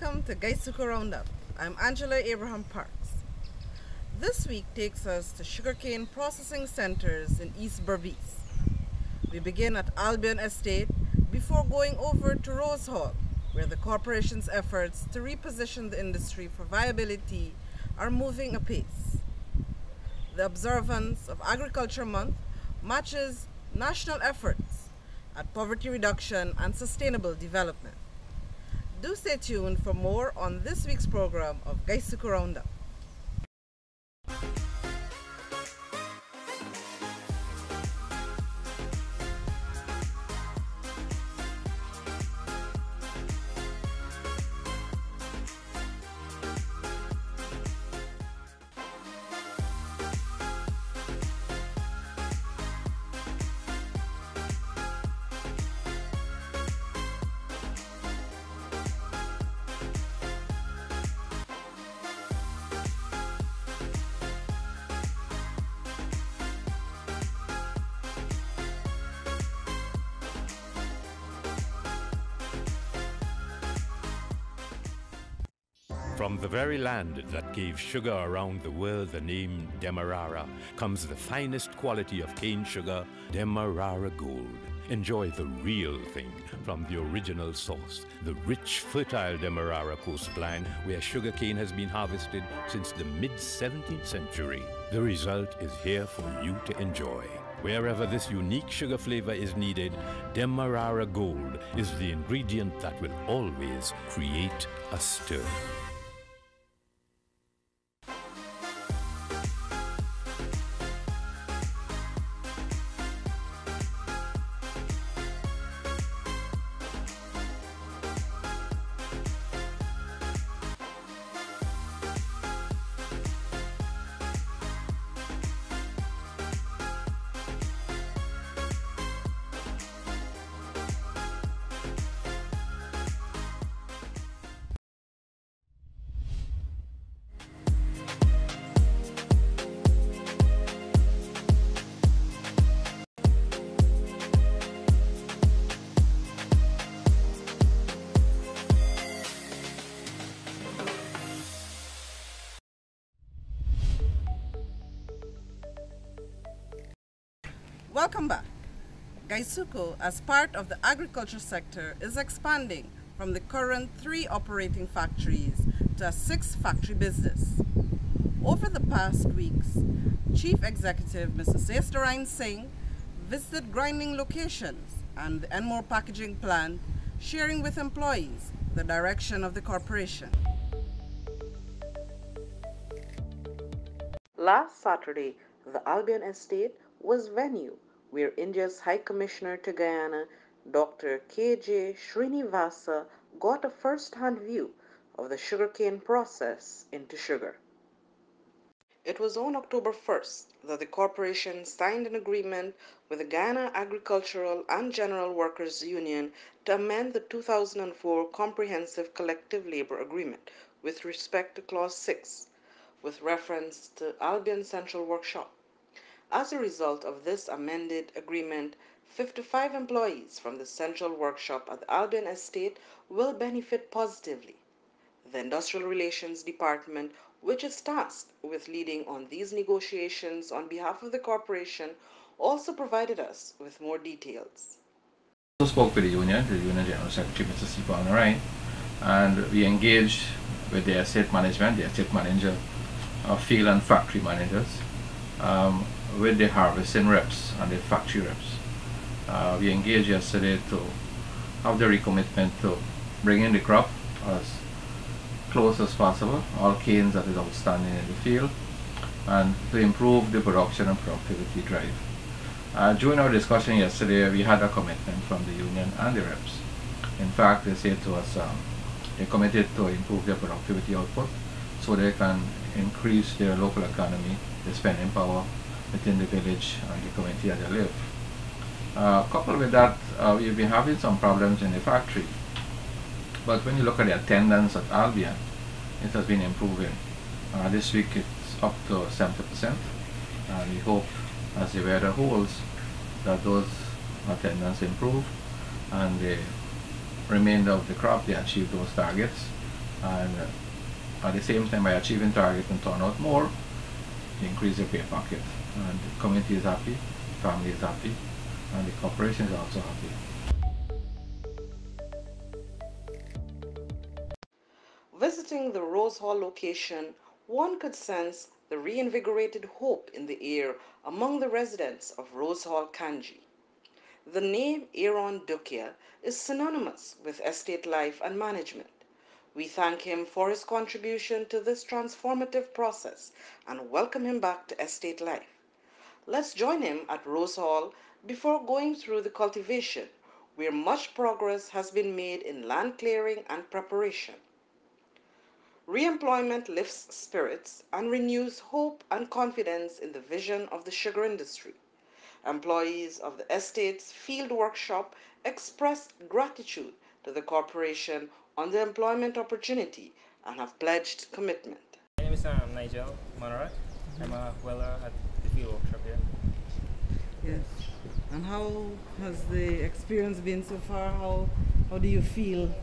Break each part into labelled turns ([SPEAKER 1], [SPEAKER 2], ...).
[SPEAKER 1] Welcome to Guysuco Round Up. I'm Angela Abraham Parks. This week takes us to sugarcane processing centers in East Berbice. We begin at Albion Estate before going over to Rose Hall, where the corporation's efforts to reposition the industry for viability are moving apace. The observance of Agriculture Month matches national efforts at poverty reduction and sustainable development. Do stay tuned for more on this week's program of Guysuco Round Up.
[SPEAKER 2] From the very land that gave sugar around the world the name Demerara comes the finest quality of cane sugar, Demerara Gold. Enjoy the real thing from the original source, the rich, fertile Demerara coastline where sugarcane has been harvested since the mid-17th century. The result is here for you to enjoy. Wherever this unique sugar flavor is needed, Demerara Gold is the ingredient that will always create a stir.
[SPEAKER 1] Welcome back. Guysuco, as part of the agriculture sector, is expanding from the current 3 operating factories to a 6-factory business. Over the past weeks, Chief Executive Mr. Sestarine Singh visited grinding locations and the Enmore packaging plant, sharing with employees the direction of the corporation. Last Saturday, the Albion Estate was venue where India's High Commissioner to Guyana, Dr. K.J. Srinivasa, got a first-hand view of the sugarcane process into sugar. It was on October 1st that the corporation signed an agreement with the Guyana Agricultural and General Workers Union to amend the 2004 Comprehensive Collective Labor Agreement with respect to Clause 6, with reference to Albion Central Workshop. As a result of this amended agreement, 55 employees from the Central Workshop at the Albion Estate will benefit positively. The Industrial Relations Department, which is tasked with leading on these negotiations on behalf of the corporation, also provided us with more details.
[SPEAKER 3] I spoke with the Union General Secretary, Mr. Sipan Narain, and we engaged with the estate management, the estate manager, field and factory managers, with the harvesting reps and the factory reps. We engaged yesterday to have the recommitment to bring in the crop as close as possible, all canes that is outstanding in the field, and to improve the production and productivity drive. During our discussion yesterday, we had a commitment from the union and the reps. In fact, they said to us they're committed to improve their productivity output so they can increase their local economy, their spending power within the village and the community that they live. Coupled with that, we've been having some problems in the factory. But when you look at the attendance at Albion, it has been improving. This week it's up to 70%, and we hope as the weather holds that those attendance improve and the remainder of the crop they achieve those targets and at the same time by achieving target and turn out more, you increase your pay pocket, and the community is happy, family is happy, and the corporation is also happy.
[SPEAKER 1] Visiting the Rose Hall location, one could sense the reinvigorated hope in the air among the residents of Rose Hall, Kanji. The name Aaron Dukia is synonymous with estate life and management. We thank him for his contribution to this transformative process and welcome him back to estate life. Let's join him at Rose Hall before going through the cultivation, where much progress has been made in land clearing and preparation. Reemployment lifts spirits and renews hope and confidence in the vision of the sugar industry. Employees of the estate's field workshop expressed gratitude to the corporation on the employment opportunity and have pledged commitment.
[SPEAKER 4] My name is Nigel Monorat. I'm a welder at the field workshop here.
[SPEAKER 5] Yes. And how has the experience been so far? How do you feel?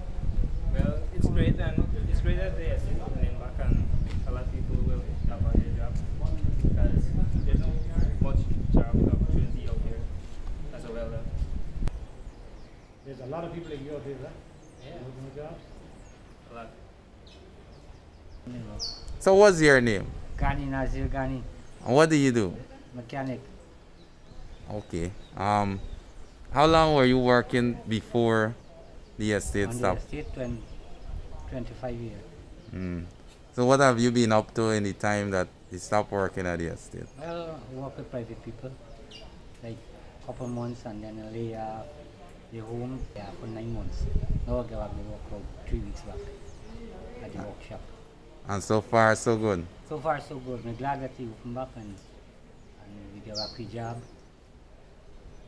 [SPEAKER 4] Well, it's great, and it's great that they are still opening back, and a lot of people will have a their job because there's not much job opportunity out here as a welder.
[SPEAKER 6] There's a lot of people in your field, right? Yeah. Looking for jobs?
[SPEAKER 4] A lot.
[SPEAKER 7] So what's your name?
[SPEAKER 8] Gani Nazir Gani,
[SPEAKER 7] And what do you do?
[SPEAKER 8] mechanic.
[SPEAKER 7] Okay. How long were you working before the estate
[SPEAKER 8] On the
[SPEAKER 7] stopped?
[SPEAKER 8] estate 25 years.
[SPEAKER 7] Mm. So what have you been up to in the time that you stopped working at the estate?
[SPEAKER 8] Well, I work with private people, like couple months, and then I lay the home for 9 months. Now I go back to work about 3 weeks back at the workshop.
[SPEAKER 7] And so far, so good.
[SPEAKER 8] So far so good. I'm glad that they open back and we get back to job.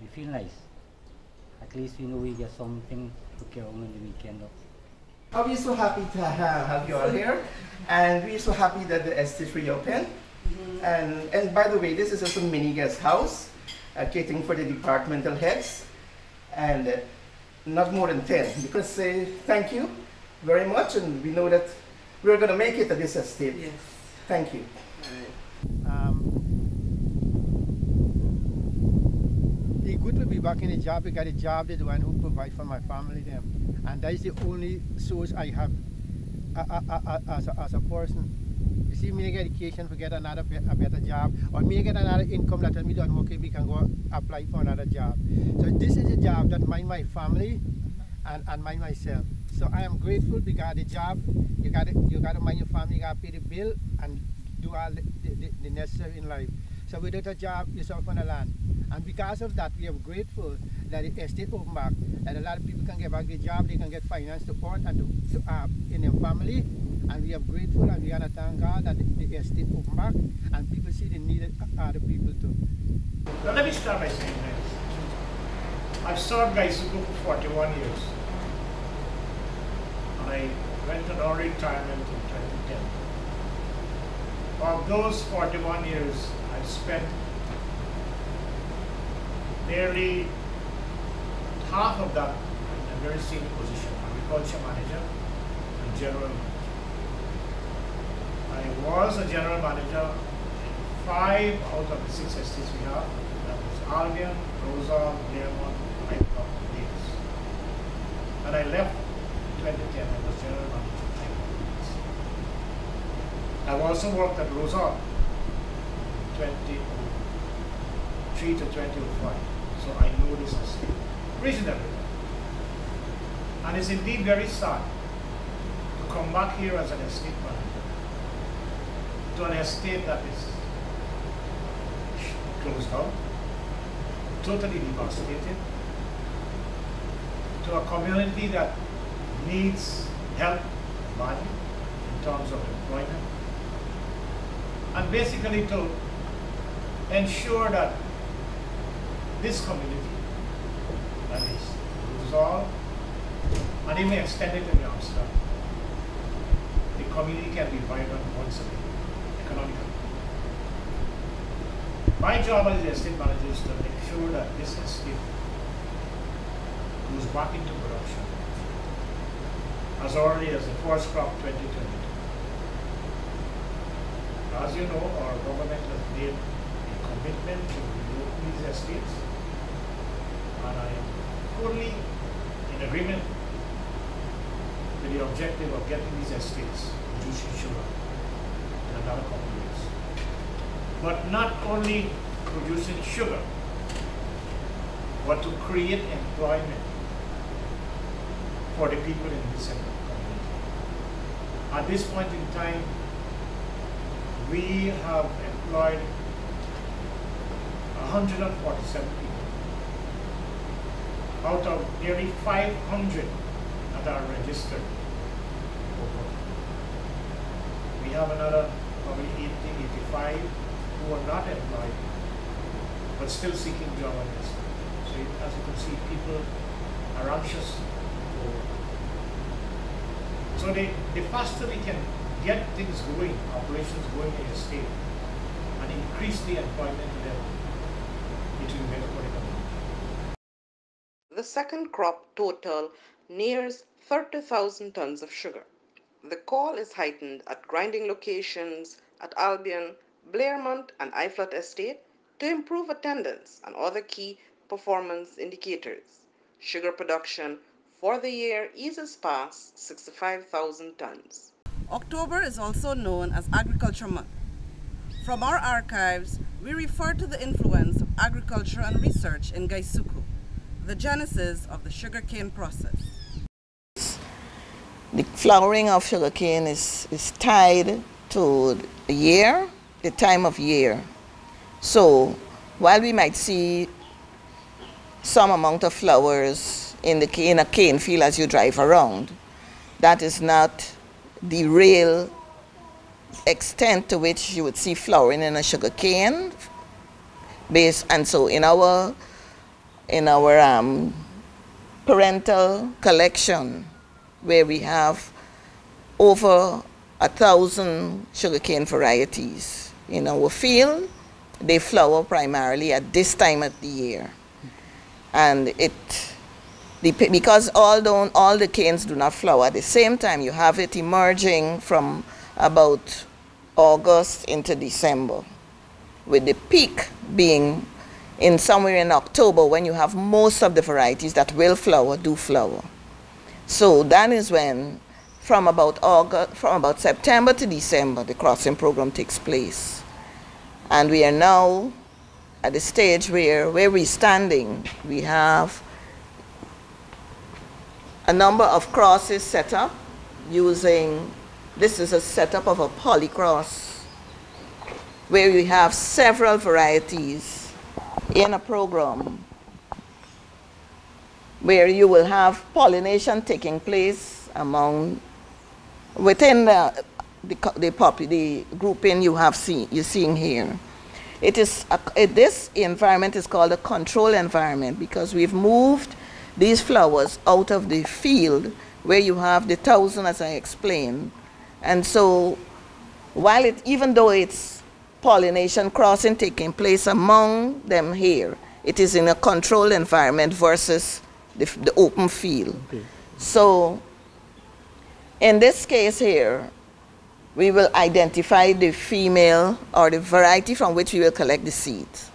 [SPEAKER 8] We feel nice. At least we know we get something to carry on in the weekend.
[SPEAKER 9] We're so happy to have you all here, and we're so happy that the estate reopened. And by the way, this is just a mini guest house, catering for the departmental heads, and not more than 10. Because say thank you very much, and we know that we're going to make it at this estate.
[SPEAKER 5] Yes.
[SPEAKER 9] Thank you.
[SPEAKER 6] It's good to be back in the job because the job is the one who provides for my family them. And that is the only source I have as a person. You see, me get education to get a better job, or me get another income that me don't work, we can go apply for another job. So this is a job that mind my family and mind myself. So I am grateful because the job, you got to mind your family, you got to pay the bill and do all the necessary in life. So without a job, you're stuck on the land. And because of that, we are grateful that the estate open back, that a lot of people can get back their job, they can get finance support and in their family. And we are grateful, and we are to thank God that the estate open back and people see the need of other people too.
[SPEAKER 10] Now let me start by saying this. I've served Guysuco for 41 years. And I went on retirement in 2010. Of those 41 years, I've spent nearly half of that in a very senior position, agriculture manager and general manager. I was a general manager in 5 out of the 6 estates we have. That was Albion, Rosa, Claremont, Whitecroft, and Davis. And I left in 2010 and was general manager of 5 estates. I've also worked at Rosa 2003 to 2005. So I know this estate reasonably well. And it's indeed very sad to come back here as an estate manager to an estate that is closed down, totally devastated, to a community that needs help badly in terms of employment, and basically to ensure that this community, that is Luzol, and even extended to Amsterdam, the community can be vibrant once again, economically. My job as the estate manager is to make sure that this estate goes back into production as early as the first crop 2022. As you know, our government has made a commitment to reopen these estates, and I am totally in agreement with the objective of getting these estates producing sugar in another couple of years. But not only producing sugar, but to create employment for the people in this community. At this point in time, we have employed 147 people out of nearly 500 that are registered for work. We have another probably 80, 85 who are not employed but still seeking job at this time. So as you can see, people are anxious for work. So the faster we can get things going, operations going in the state, and increase the employment level, it will be better for the community.
[SPEAKER 1] The second crop total nears 30,000 tons of sugar. The call is heightened at grinding locations at Albion, Blairmont, and Iflot Estate to improve attendance and other key performance indicators. Sugar production for the year eases past 65,000 tons.
[SPEAKER 5] October is also known as Agriculture Month. From our archives, we refer to the influence of agriculture and research in Guysuco, the genesis of the sugarcane process.
[SPEAKER 11] The flowering of sugarcane is tied to the year, the time of year. So while we might see some amount of flowers in a cane field as you drive around, that is not the real extent to which you would see flowering in a sugarcane base. And so in our parental collection, where we have over 1,000 sugarcane varieties in our field, they flower primarily at this time of the year. And because all the canes do not flower at the same time, you have it emerging from about August into December, with the peak being in somewhere in October, when you have most of the varieties that will flower do flower. So that is when, from about September to December, the crossing program takes place. And we are now at the stage where we're standing. We have a number of crosses set up using, this is a setup of a polycross, where we have several varieties in a program where you will have pollination taking place within the grouping you're seeing here. This environment is called a control environment because we've moved these flowers out of the field where you have the 1,000, as I explained. And so even though it's pollination crossing taking place among them here, it is in a controlled environment versus the open field. Okay. So in this case here, we will identify the female or the variety from which we will collect the seeds.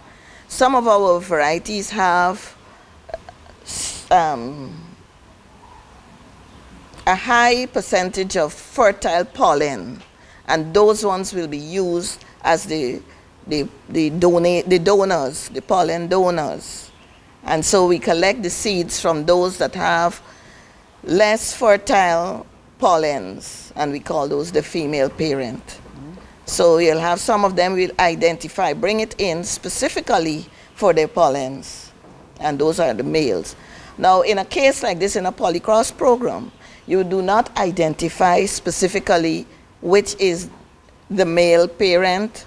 [SPEAKER 11] Some of our varieties have a high percentage of fertile pollen, and those ones will be used as the donors, the pollen donors. And so we collect the seeds from those that have less fertile pollens, and we call those the female parent. Mm-hmm. So you'll have some of them we'll identify, bring it in specifically for their pollens, and those are the males. Now in a case like this, in a polycross program, you do not identify specifically which is the male parent.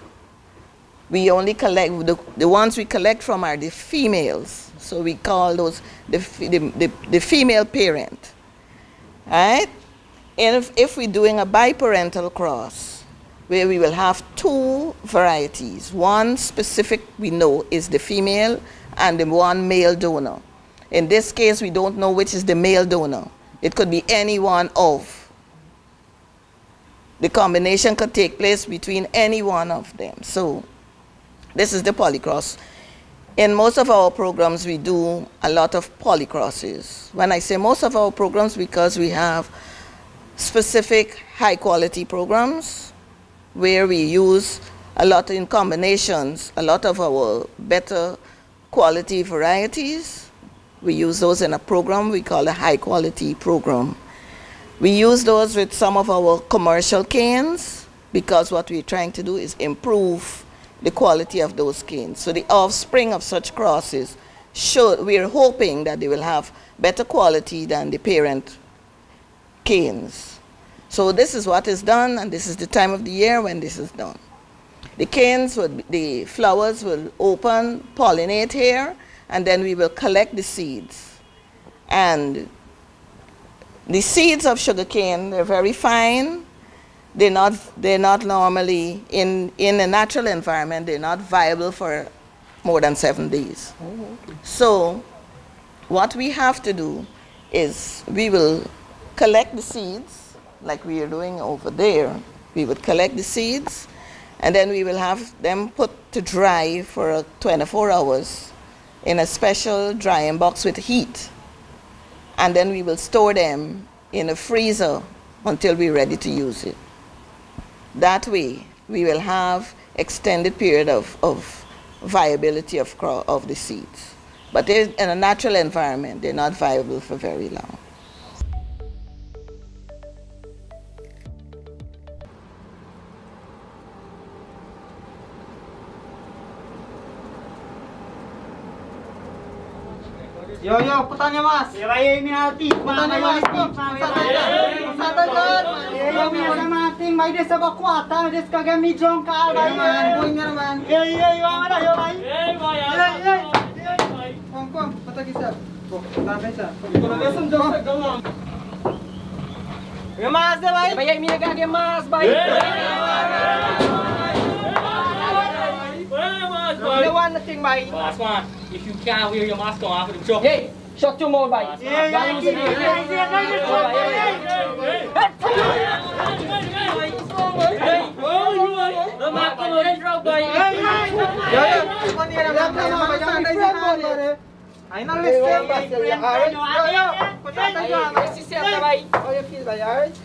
[SPEAKER 11] We only collect, the ones we collect from are the females. So we call those the female parent. All right? And if we're doing a biparental cross, where we will have two varieties, one specific we know is the female and the one male donor. In this case, we don't know which is the male donor. It could be any one of. The combination could take place between any one of them. So this is the polycross. In most of our programs, we do a lot of polycrosses. When I say most of our programs, because we have specific high-quality programs where we use a lot in combinations, a lot of our better quality varieties. We use those in a program we call a high-quality program. We use those with some of our commercial canes because what we're trying to do is improve the quality of those canes. So the offspring of such crosses, we're hoping that they will have better quality than the parent canes. So this is what is done, and this is the time of the year when this is done. The canes, the flowers will open, pollinate here, and then we will collect the seeds. And the seeds of sugarcane, they're very fine. They're not normally, in a natural environment, they're not viable for more than 7 days.
[SPEAKER 9] Oh, okay.
[SPEAKER 11] So what we have to do is we will collect the seeds, like we are doing over there. We would collect the seeds, and then we will have them put to dry for 24 hours in a special drying box with heat. And then we will store them in a freezer until we're ready to use it. That way, we will have extended period of viability of the seeds. But in a natural environment, they're not viable for very long.
[SPEAKER 12] Yo, put on your mask. Put on your mask. May des sa bakwata, may des kagam midjong ka albay man. Boy nga naman. Yo, wala yo bay. Kom, patagi sa. Tapay sa. Ikulang jong sa gawang. Yo mas de bay. Bay mi nagage mas bay. No one nothing bay. Last one. If you can't wear your mask on after the show. Hey, shot your more bay. I know this thing. How you feel, by alright?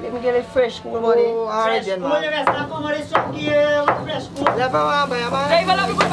[SPEAKER 12] Let me get it fresh, cool body. Alright, then, man. Never mind, by man. Hey, wala ko ba?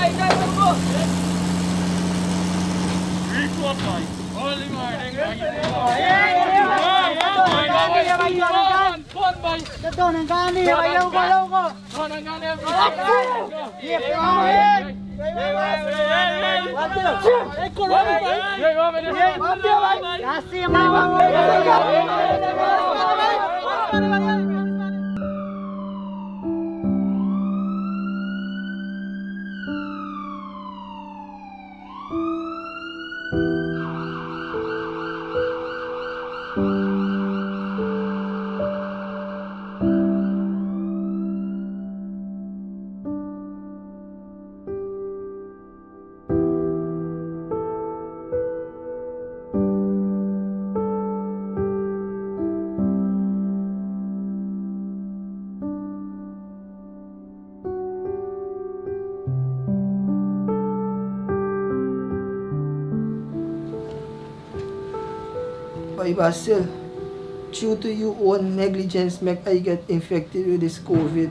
[SPEAKER 12] But still, due to your own negligence, make I get infected with this COVID.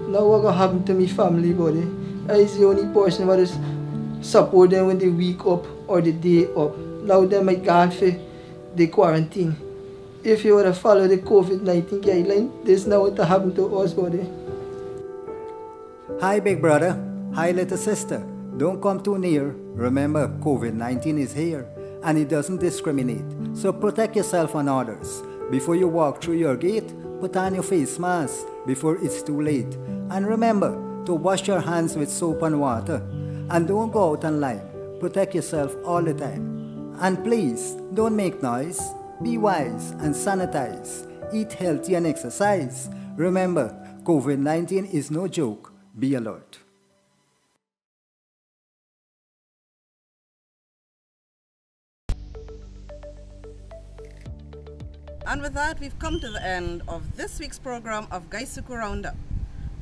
[SPEAKER 12] Now what gonna happen to me family, buddy? I is the only person that is support them when they week up or the day up. Now they might gone for the quarantine. If you would have followed the COVID-19 guideline, this now what happened to us, buddy.
[SPEAKER 13] Hi, big brother. Hi, little sister. Don't come too near. Remember, COVID-19 is here and it doesn't discriminate. So protect yourself and others. Before you walk through your gate, put on your face mask before it's too late. And remember to wash your hands with soap and water. And don't go out online. Protect yourself all the time. And please, don't make noise. Be wise and sanitize. Eat healthy and exercise. Remember, COVID-19 is no joke. Be alert.
[SPEAKER 5] And with that, we've come to the end of this week's program of Guysuco Round Up.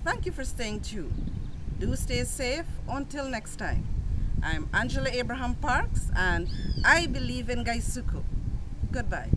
[SPEAKER 5] Thank you for staying tuned. Do stay safe until next time. I'm Angela Abraham Parks, and I believe in Guysuco. Goodbye.